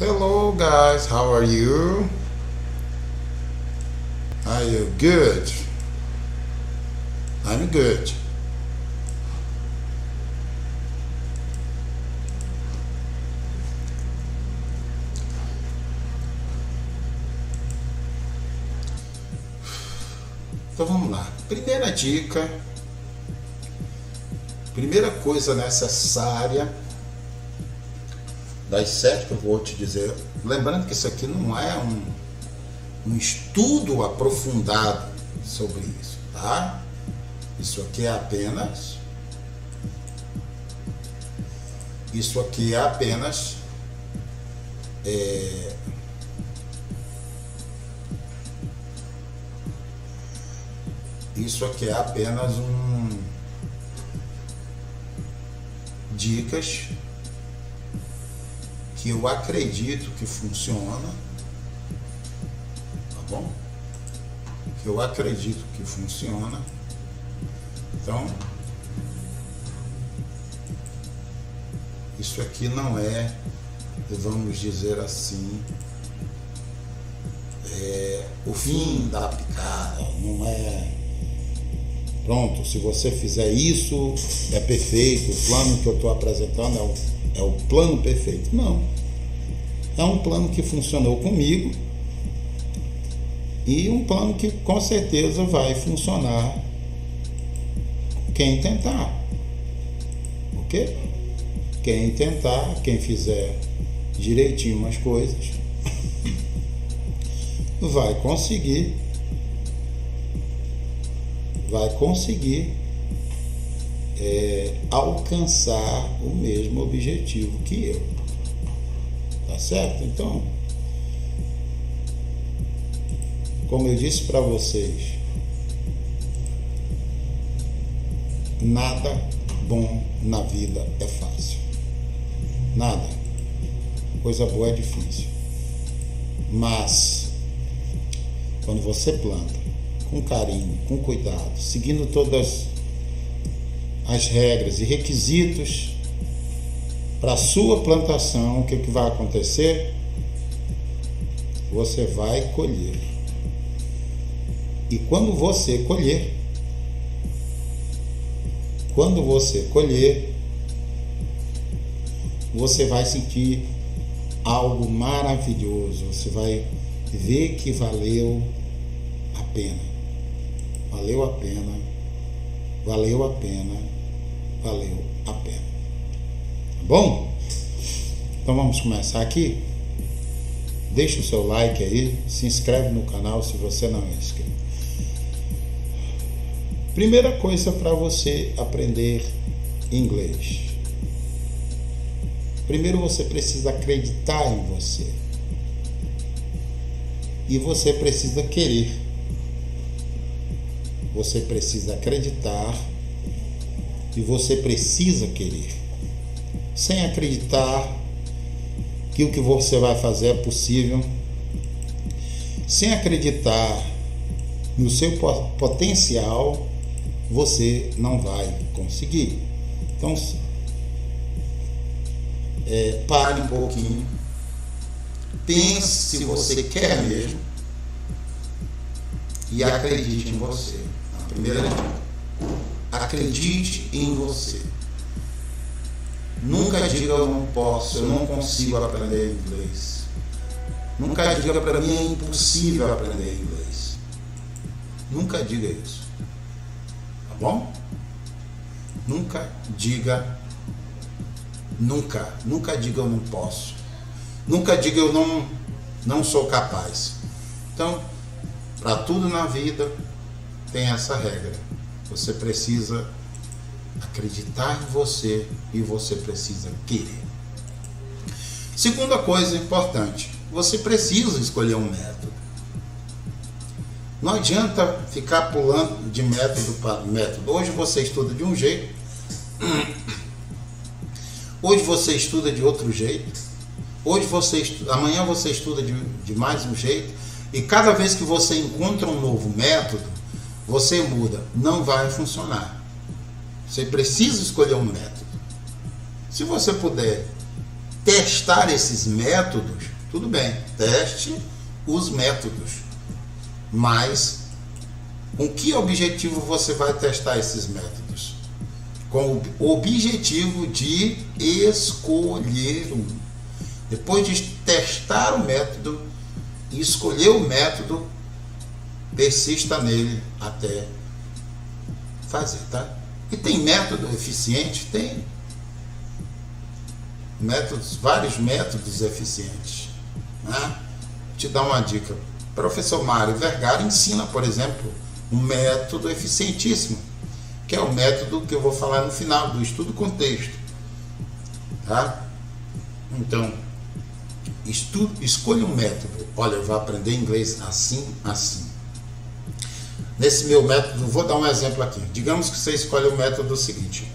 Hello guys, how are you? Are you good? I'm good. Então vamos lá. Primeira dica, primeira coisa necessária das 7 que eu vou te dizer. Lembrando que isso aqui não é um estudo aprofundado sobre isso, tá? Isso aqui é apenas Isso aqui é apenas dicas que eu acredito que funciona, tá bom? Que eu acredito que funciona. Então, isso aqui não é, vamos dizer assim, o fim da picada, não é pronto, se você fizer isso é perfeito, o plano que eu estou apresentando é o plano perfeito. Não, é um plano que funcionou comigo e um plano que com certeza vai funcionar quem tentar, ok? Quem tentar, quem fizer direitinho as coisas, vai conseguir alcançar o mesmo objetivo que eu, tá certo? Então, como eu disse para vocês, nada bom na vida é fácil, nada, coisa boa é difícil, mas quando você planta com carinho, com cuidado, seguindo todas as regras e requisitos para a sua plantação, o que vai acontecer? Você vai colher. E quando você colher, você vai sentir algo maravilhoso, você vai ver que valeu a pena. Valeu a pena, valeu a pena, valeu a pena. Tá bom? Então vamos começar aqui. Deixa o seu like aí, se inscreve no canal se você não é inscrito. Primeira coisa para você aprender inglês. Primeiro você precisa acreditar em você. E você precisa querer. Você precisa acreditar e você precisa querer. Sem acreditar que o que você vai fazer é possível, sem acreditar no seu potencial, você não vai conseguir. Então, pare um pouquinho, pense se você quer mesmo e acredite em você. Primeira dica, acredite em você. Nunca diga eu não posso, eu não consigo aprender inglês. Nunca diga para mim é impossível aprender inglês. Nunca diga isso, tá bom? Nunca diga eu não posso. Nunca diga eu não sou capaz. Então, para tudo na vida tem essa regra. Você precisa acreditar em você e você precisa querer. Segunda coisa importante, você precisa escolher um método. Não adianta ficar pulando de método para método. Hoje você estuda de um jeito, hoje você estuda de outro jeito, amanhã você estuda de mais um jeito, e cada vez que você encontra um novo método, você muda, não vai funcionar. Você precisa escolher um método. Se você puder testar esses métodos, tudo bem, teste os métodos, mas com que objetivo você vai testar esses métodos? Com o objetivo de escolher um. Depois de testar o método e escolher o método, persista nele até fazer, tá? E tem método eficiente? Tem. Vários métodos eficientes, né? Vou te dar uma dica. O professor Mário Vergara ensina, por exemplo, um método eficientíssimo, que é o método que eu vou falar no final do estudo contexto, tá? Então, escolha um método. Olha, eu vou aprender inglês assim, assim. Nesse meu método, vou dar um exemplo aqui. Digamos que você escolhe o método seguinte: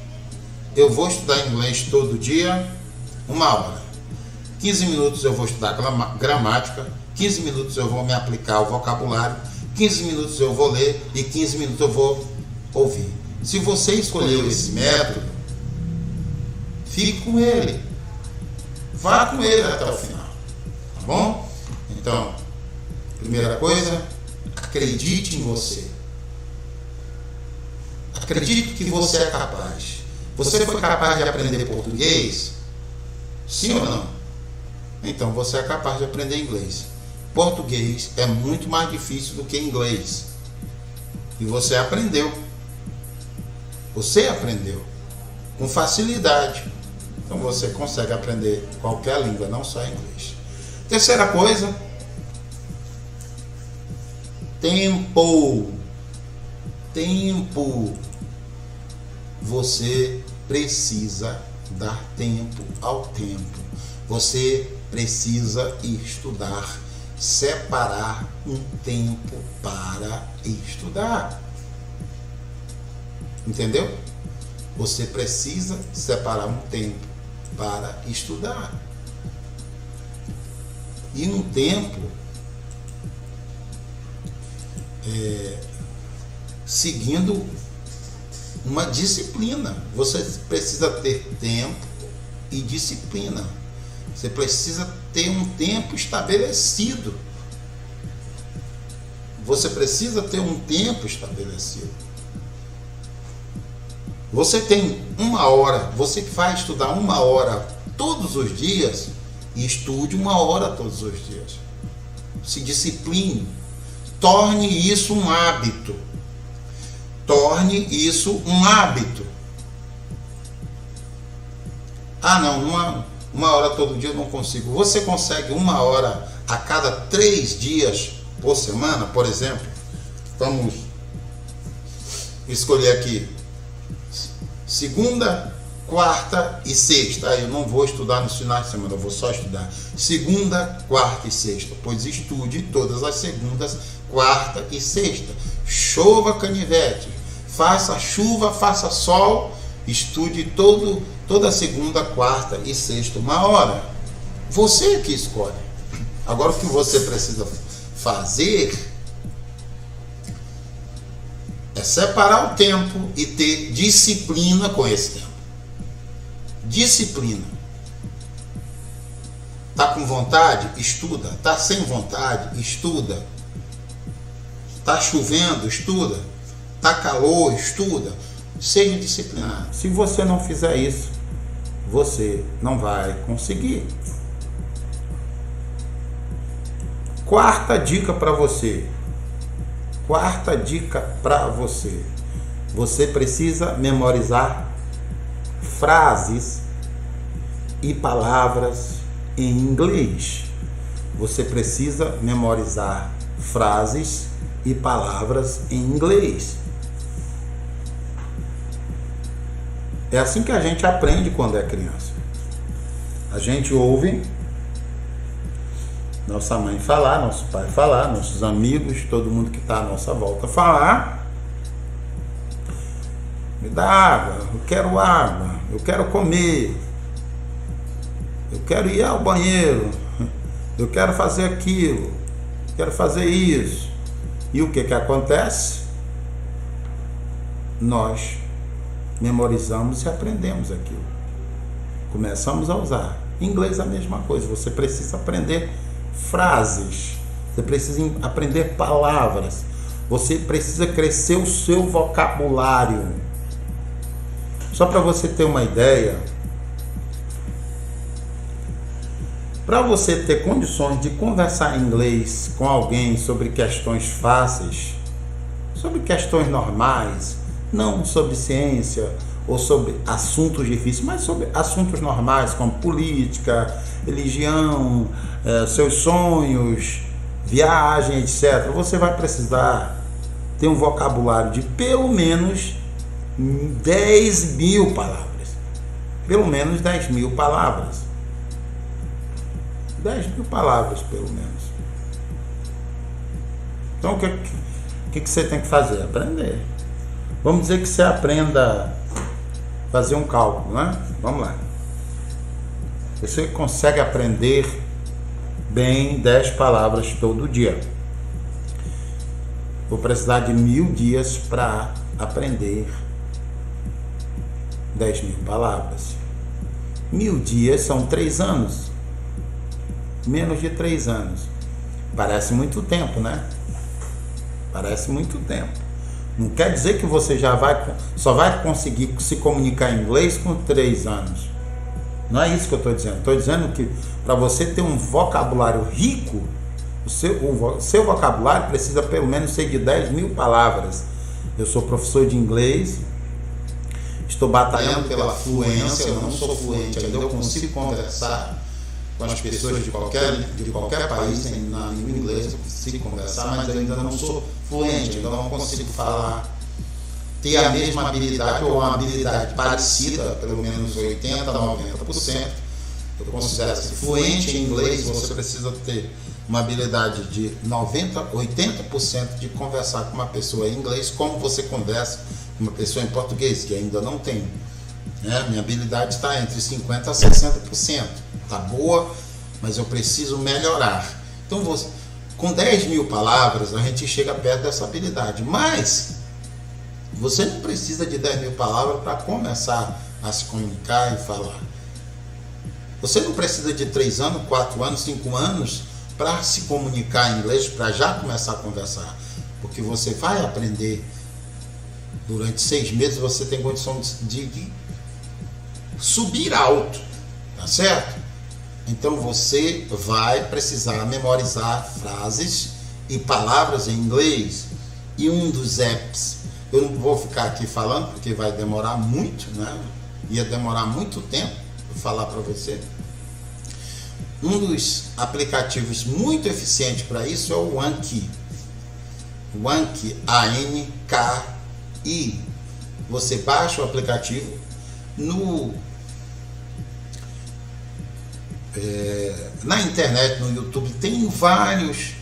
eu vou estudar inglês todo dia, 1 hora. 15 minutos eu vou estudar gramática, 15 minutos eu vou me aplicar ao vocabulário, 15 minutos eu vou ler e 15 minutos eu vou ouvir. Se você escolheu esse método, fique com ele. Vá com ele até o final. Tá bom? Então, primeira coisa, acredite em você. Acredite que você é capaz. Você foi capaz de aprender português? Sim ou não? Então você é capaz de aprender inglês. Português é muito mais difícil do que inglês. E você aprendeu. Você aprendeu com facilidade. Então você consegue aprender qualquer língua, não só inglês. Terceira coisa, tempo. Tempo. Você precisa dar tempo ao tempo. Você precisa estudar, separar um tempo para estudar. Entendeu? Você precisa separar um tempo para estudar. E um tempo seguindo uma disciplina. Você precisa ter tempo e disciplina. Você precisa ter um tempo estabelecido. Você precisa ter um tempo estabelecido. Você tem 1 hora, você que vai estudar 1 hora todos os dias, e estude 1 hora todos os dias. Se discipline. Torne isso um hábito. Torne isso um hábito. Ah, não, uma hora todo dia eu não consigo. Você consegue 1 hora a cada 3 dias por semana, por exemplo? Vamos escolher aqui segunda, quarta e sexta. Eu não vou estudar nos finais de semana, eu vou só estudar segunda, quarta e sexta. Pois estude todas as segundas, quarta e sexta. Chova canivete, faça chuva, faça sol, estude toda segunda, quarta e sexta 1 hora. Você que escolhe. Agora o que você precisa fazer é separar o tempo e ter disciplina com esse tempo. Disciplina. Tá com vontade? Estuda. Tá sem vontade? Estuda. Tá chovendo? Estuda. Tá calor? Estuda. Seja disciplinado. Se você não fizer isso, você não vai conseguir. Quarta dica para você. Quarta dica para você. Você precisa memorizar frases e palavras em inglês. Você precisa memorizar frases e palavras em inglês. É assim que a gente aprende quando é criança. A gente ouve nossa mãe falar, nosso pai falar, nossos amigos, todo mundo que está à nossa volta falar. Me dá água, eu quero comer, eu quero ir ao banheiro, eu quero fazer aquilo, eu quero fazer isso. E o que acontece? Nós memorizamos e aprendemos aquilo. Começamos a usar. Inglês é a mesma coisa, você precisa aprender frases, você precisa aprender palavras, você precisa crescer o seu vocabulário. Só para você ter uma ideia, para você ter condições de conversar em inglês com alguém sobre questões fáceis, sobre questões normais, não sobre ciência ou sobre assuntos difíceis, mas sobre assuntos normais como política, religião, seus sonhos, viagem, etc. Você vai precisar ter um vocabulário de pelo menos 10 mil palavras. Pelo menos 10 mil palavras. 10 mil palavras, pelo menos. Então, o que você tem que fazer? Aprender. Vamos dizer que você aprenda a fazer um cálculo, né? Vamos lá. Você consegue aprender bem 10 palavras todo dia. Vou precisar de 1000 dias para aprender 10 mil palavras. 1000 dias são 3 anos. Menos de 3 anos. Parece muito tempo, né? Parece muito tempo. Não quer dizer que você só vai conseguir se comunicar em inglês com 3 anos. Não é isso que eu estou dizendo. Estou dizendo que para você ter um vocabulário rico, o seu vocabulário precisa pelo menos ser de 10 mil palavras. Eu sou professor de inglês, estou batalhando pela fluência, eu não sou fluente ainda, eu consigo conversar com as pessoas de qualquer país na língua inglesa, eu consigo conversar, mas ainda não sou fluente, ainda não consigo falar, ter a mesma habilidade ou uma habilidade parecida, pelo menos 80%, 90%. Eu considero assim, fluente em inglês, você precisa ter uma habilidade de 90%, 80% de conversar com uma pessoa em inglês, como você conversa com uma pessoa em português, que ainda não tem. Minha habilidade está entre 50% a 60%. Está boa, mas eu preciso melhorar. Então, com 10 mil palavras, a gente chega perto dessa habilidade. Mas você não precisa de 10 mil palavras para começar a se comunicar e falar. Você não precisa de 3 anos, 4 anos, 5 anos para se comunicar em inglês, para já começar a conversar. Porque você vai aprender durante 6 meses, você tem condição de subir alto, tá certo? Então você vai precisar memorizar frases e palavras em inglês. E um dos apps, eu não vou ficar aqui falando porque vai demorar muito, né? Ia demorar muito tempo para falar para você. Um dos aplicativos muito eficientes para isso é o Anki. O Anki, A-N-K-I. Você baixa o aplicativo na internet, no YouTube, tem vários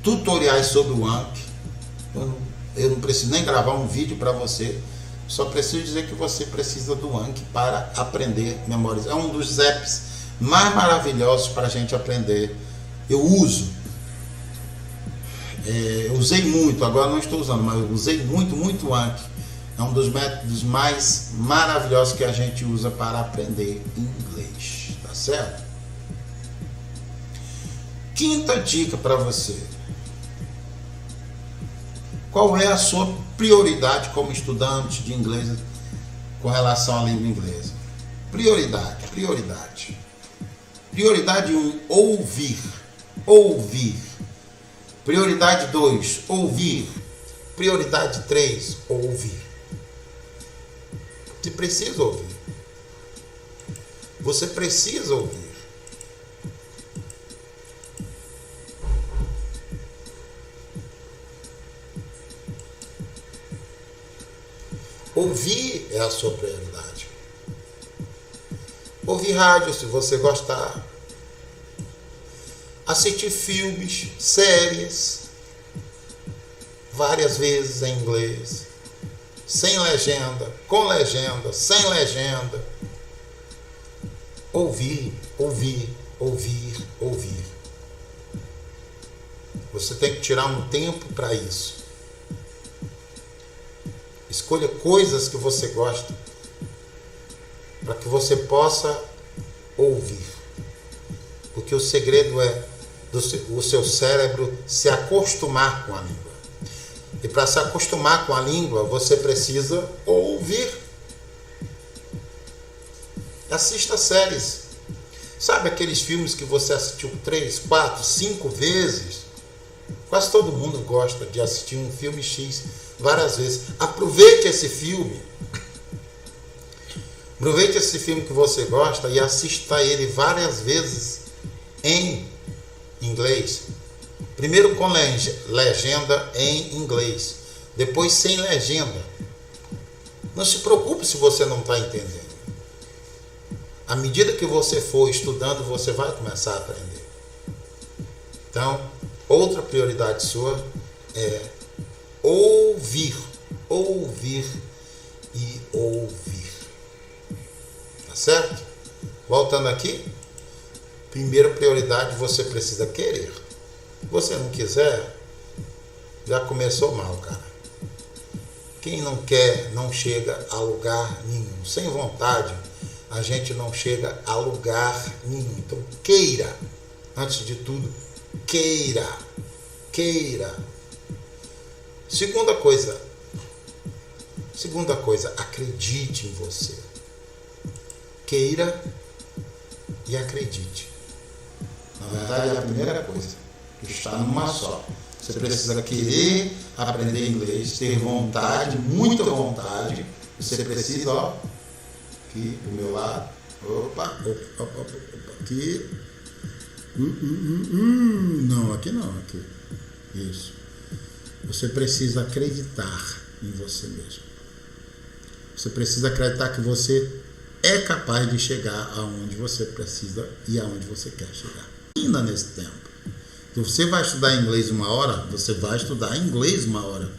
tutoriais sobre o Anki. Eu não preciso nem gravar um vídeo para você, só preciso dizer que você precisa do Anki para aprender a memorizar. É um dos apps mais maravilhosos para a gente aprender. Eu usei muito, agora não estou usando, mas eu usei muito o Anki. É um dos métodos mais maravilhosos que a gente usa para aprender inglês, tá certo? Quinta dica para você. Qual é a sua prioridade como estudante de inglês com relação à língua inglesa? Prioridade. Prioridade 1, ouvir. Prioridade 2, ouvir. Prioridade 3, ouvir. Você precisa ouvir. Você precisa ouvir. Ouvir é a sua prioridade. Ouvir rádio, se você gostar. Assistir filmes, séries, várias vezes em inglês. Sem legenda, com legenda, sem legenda. Ouvir. Você tem que tirar um tempo para isso. Escolha coisas que você gosta para que você possa ouvir. porque o segredo é o seu cérebro se acostumar com a língua. E para se acostumar com a língua, você precisa ouvir. Assista séries. Sabe aqueles filmes que você assistiu 3, 4, 5 vezes? Quase todo mundo gosta de assistir um filme X várias vezes. Aproveite esse filme. Aproveite esse filme que você gosta e assista ele várias vezes em inglês. Primeiro com legenda em inglês, depois sem legenda. Não se preocupe se você não está entendendo. À medida que você for estudando, você vai começar a aprender. Então, outra prioridade sua é ouvir, ouvir e ouvir. Tá certo? Voltando aqui, primeira prioridade, você precisa querer. Se você não quiser, já começou mal, cara. Quem não quer, não chega a lugar nenhum. Sem vontade, a gente não chega a lugar nenhum. Então, queira. Antes de tudo, queira. Queira. Segunda coisa, acredite em você. Queira e acredite. Na verdade, é a primeira coisa, que está numa só. Você precisa querer aprender inglês, ter vontade, muita vontade. Você precisa, ó, aqui do meu lado. Opa, aqui. Não, aqui não, aqui. Isso. Você precisa acreditar em você mesmo. Você precisa acreditar que você é capaz de chegar aonde você precisa e aonde você quer chegar. Ainda nesse tempo. Se você vai estudar inglês 1 hora, você vai estudar inglês 1 hora.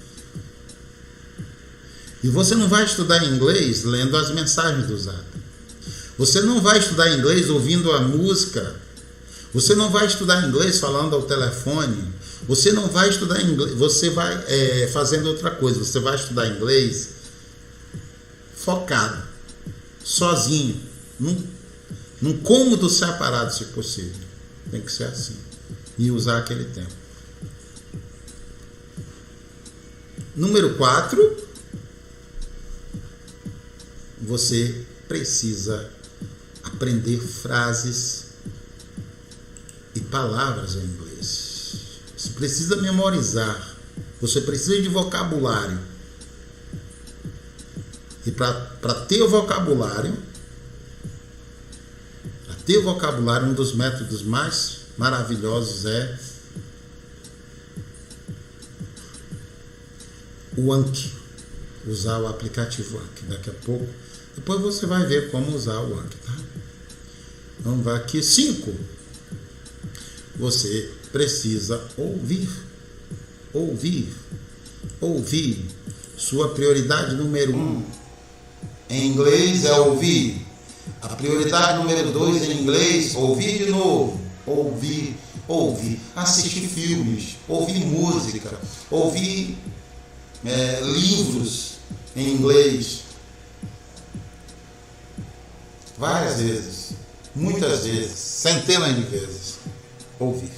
E você não vai estudar inglês lendo as mensagens do Zap. Você não vai estudar inglês ouvindo a música. Você não vai estudar inglês falando ao telefone. Você não vai estudar inglês, você vai fazendo outra coisa. Você vai estudar inglês focado, sozinho, num cômodo separado, se possível. Tem que ser assim. E usar aquele tempo. Número 4, você precisa aprender frases e palavras em inglês. Você precisa memorizar. Você precisa de vocabulário. E para ter o vocabulário, um dos métodos mais maravilhosos é o Anki. Usar o aplicativo Anki. Daqui a pouco. Depois você vai ver como usar o Anki, tá? Vamos ver aqui. 5. Você precisa ouvir. Ouvir. Ouvir. Sua prioridade número 1 em inglês é ouvir. A prioridade número 2 em inglês, ouvir de novo. Ouvir. Assistir filmes. Ouvir música. Ouvir livros em inglês. Várias vezes. Muitas vezes. Centenas de vezes. Ouvir.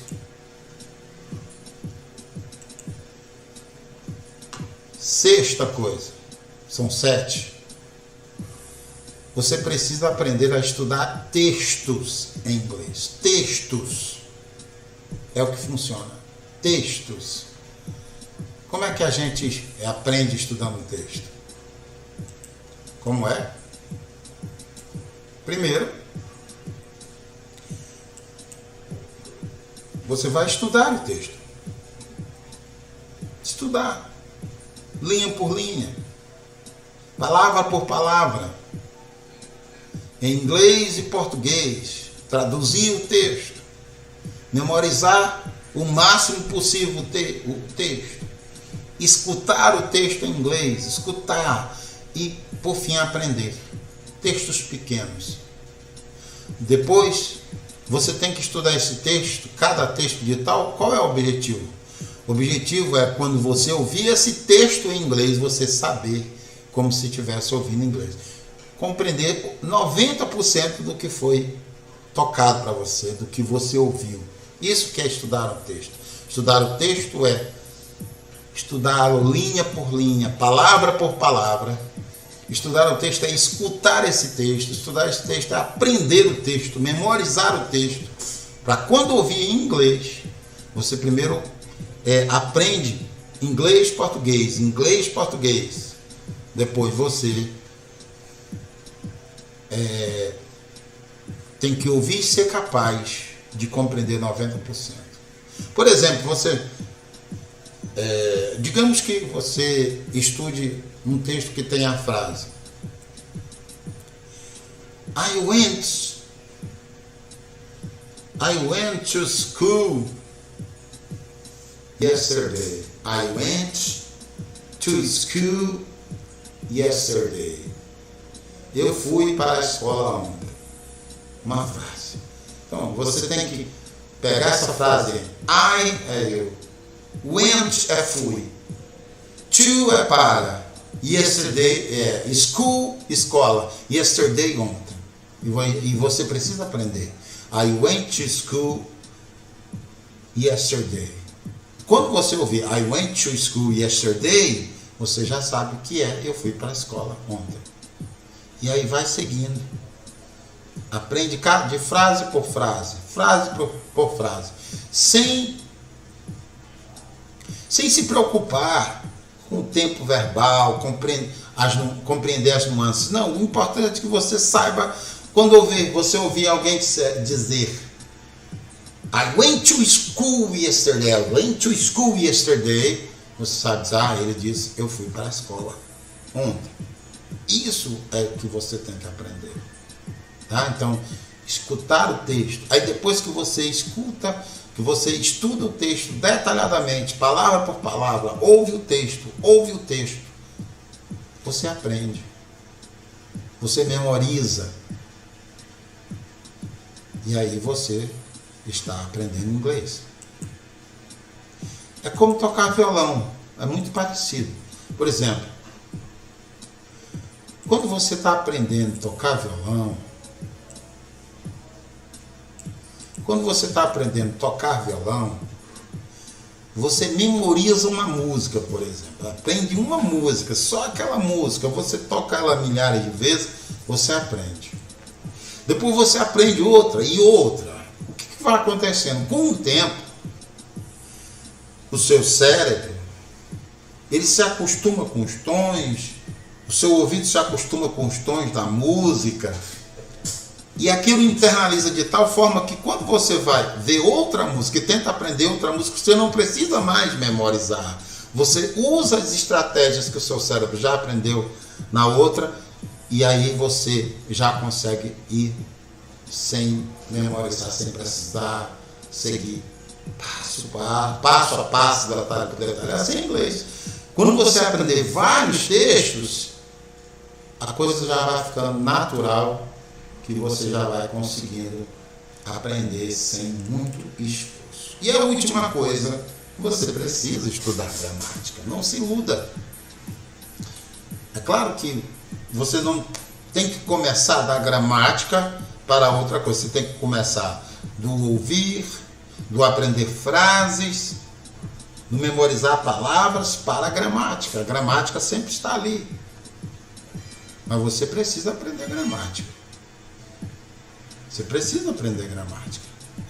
Sexta coisa. São 7. Você precisa aprender a estudar textos em inglês. Textos. É o que funciona. Textos. Como é que a gente aprende estudando texto? Como é? Primeiro, você vai estudar o texto. Estudar. Linha por linha. Palavra por palavra. Em inglês e português. Traduzir o texto. Memorizar o máximo possível o texto. Escutar o texto em inglês. Escutar. E, por fim, aprender. Textos pequenos. Depois, você tem que estudar esse texto, cada texto de tal. Qual é o objetivo? O objetivo é, quando você ouvir esse texto em inglês, você saber como se estivesse ouvindo inglês. Compreender 90% do que foi tocado para você, do que você ouviu. Isso que é estudar o texto. Estudar o texto é estudá-lo linha por linha, palavra por palavra. Estudar o texto é escutar esse texto. Estudar esse texto é aprender o texto, memorizar o texto. Para quando ouvir em inglês, você primeiro aprende inglês, português, inglês, português. Depois você tem que ouvir e ser capaz de compreender 90%. Por exemplo, digamos que você estude um texto que tem a frase I went to school yesterday. I went to school yesterday. Eu fui para a escola ontem. Uma frase. Então, você tem que pegar essa frase. I é eu. Went é fui. To é para. Yesterday é school, escola. Yesterday, ontem. E você precisa aprender. I went to school yesterday. Quando você ouvir I went to school yesterday, você já sabe o que é. Eu fui para a escola ontem. E aí vai seguindo. Aprende de frase por frase frase, sem se preocupar com o tempo verbal, compreender as nuances. Não, o importante é que você saiba, quando você ouvir alguém dizer I went to school yesterday, I went to school yesterday, você sabe, ele disse, eu fui para a escola ontem. Isso é o que você tem que aprender. Tá? Então, escutar o texto. Aí depois que você escuta, que você estuda o texto detalhadamente, palavra por palavra, ouve o texto, você aprende. Você memoriza. E aí você está aprendendo inglês. É como tocar violão. É muito parecido. Por exemplo, quando você está aprendendo a tocar violão, você memoriza uma música, por exemplo. Aprende uma música, só aquela música. Você toca ela milhares de vezes, você aprende. Depois você aprende outra e outra. O que vai acontecendo? Com o tempo, o seu cérebro, ele se acostuma com os tons, o seu ouvido se acostuma com os tons da música, e aquilo internaliza de tal forma que quando você vai ver outra música e tenta aprender outra música, você não precisa mais memorizar. Você usa as estratégias que o seu cérebro já aprendeu na outra, e aí você já consegue ir sem memorizar, sem precisar seguir passo a passo, detalhe por detalhe. Assim é inglês. Quando você aprender vários textos, a coisa já vai ficando natural, que você já vai conseguindo aprender sem muito esforço. E a última coisa, você precisa estudar gramática. Não se iluda. É claro que você não tem que começar da gramática para outra coisa. Você tem que começar do ouvir, do aprender frases, do memorizar palavras para a gramática. A gramática sempre está ali. Mas você precisa aprender gramática. Você precisa aprender gramática.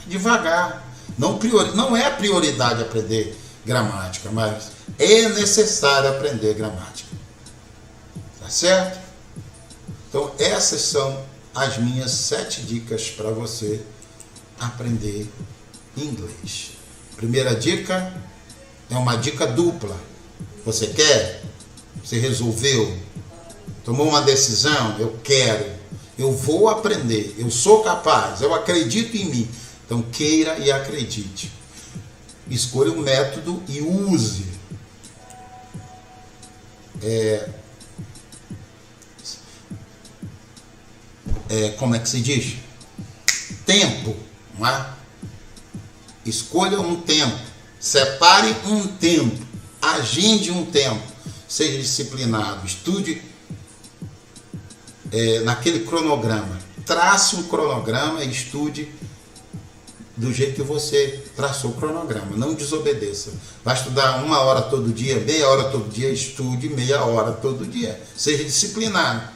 Devagar. Não é prioridade aprender gramática, mas é necessário aprender gramática. Tá certo? Então, essas são as minhas 7 dicas para você aprender inglês. Primeira dica é uma dica dupla. Você quer? Você resolveu? Tomou uma decisão? Eu quero. Eu vou aprender. Eu sou capaz. Eu acredito em mim. Então, queira e acredite. Escolha um método e use. Como é que se diz? Tempo. Não é? Escolha um tempo. Separe um tempo. Agende um tempo. Seja disciplinado. Estude naquele cronograma. trace um cronograma e estude do jeito que você traçou o cronograma. Não desobedeça. Vai estudar 1 hora todo dia, meia hora todo dia, estude meia hora todo dia. Seja disciplinado.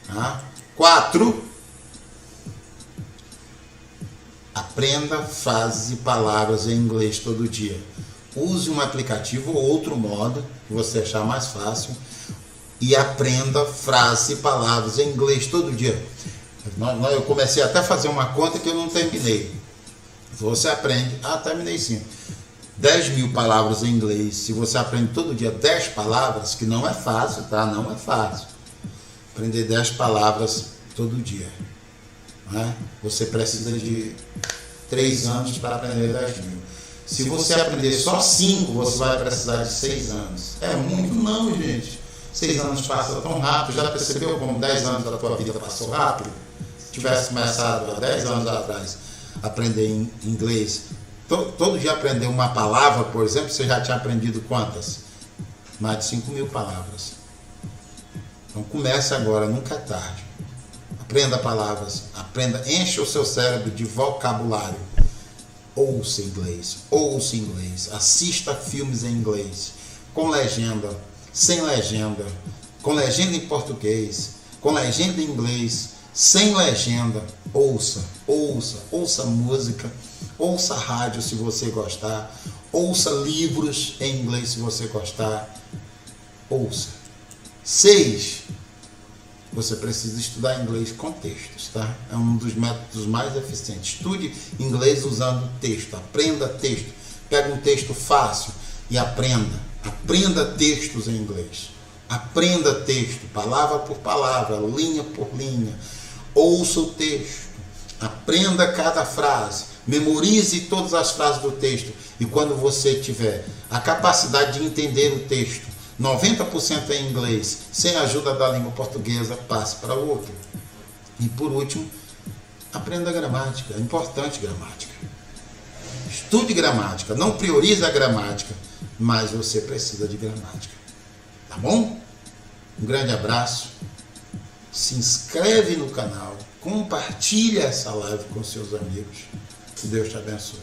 Tá? 4. Aprenda frases e palavras em inglês todo dia. Use um aplicativo ou outro modo que você achar mais fácil e aprenda frases e palavras em inglês todo dia. Eu comecei até a fazer uma conta que eu não terminei. Você aprende, terminei sim. 10.000 palavras em inglês. Se você aprende todo dia 10 palavras, que não é fácil, tá? Não é fácil. Aprender 10 palavras todo dia. Né? Você precisa de 3 anos para aprender 10.000. Se você aprender só 5, você vai precisar de 6 anos. É muito? Não, gente. 6 anos passa tão rápido. Já percebeu como 10 anos da tua vida passou rápido? Se tivesse começado há 10 anos atrás a aprender inglês, todo dia aprender uma palavra, por exemplo, você já tinha aprendido quantas? Mais de 5.000 palavras. Então comece agora, nunca é tarde. Aprenda palavras, enche o seu cérebro de vocabulário. Ouça inglês, assista filmes em inglês, com legenda, sem legenda, com legenda em português, com legenda em inglês, sem legenda. Ouça música, ouça rádio se você gostar, ouça livros em inglês se você gostar, ouça. 6. Você precisa estudar inglês com textos, tá? É um dos métodos mais eficientes. Estude inglês usando texto, aprenda texto. Pega um texto fácil e aprenda. Aprenda textos em inglês. Aprenda texto, palavra por palavra, linha por linha. Ouça o texto. Aprenda cada frase. Memorize todas as frases do texto. E quando você tiver a capacidade de entender o texto, 90% em inglês, sem a ajuda da língua portuguesa, passe para o outro. E por último, aprenda a gramática. É importante gramática. Estude gramática. Não priorize a gramática, mas você precisa de gramática. Tá bom? Um grande abraço. Se inscreve no canal. Compartilha essa live com seus amigos. Que Deus te abençoe.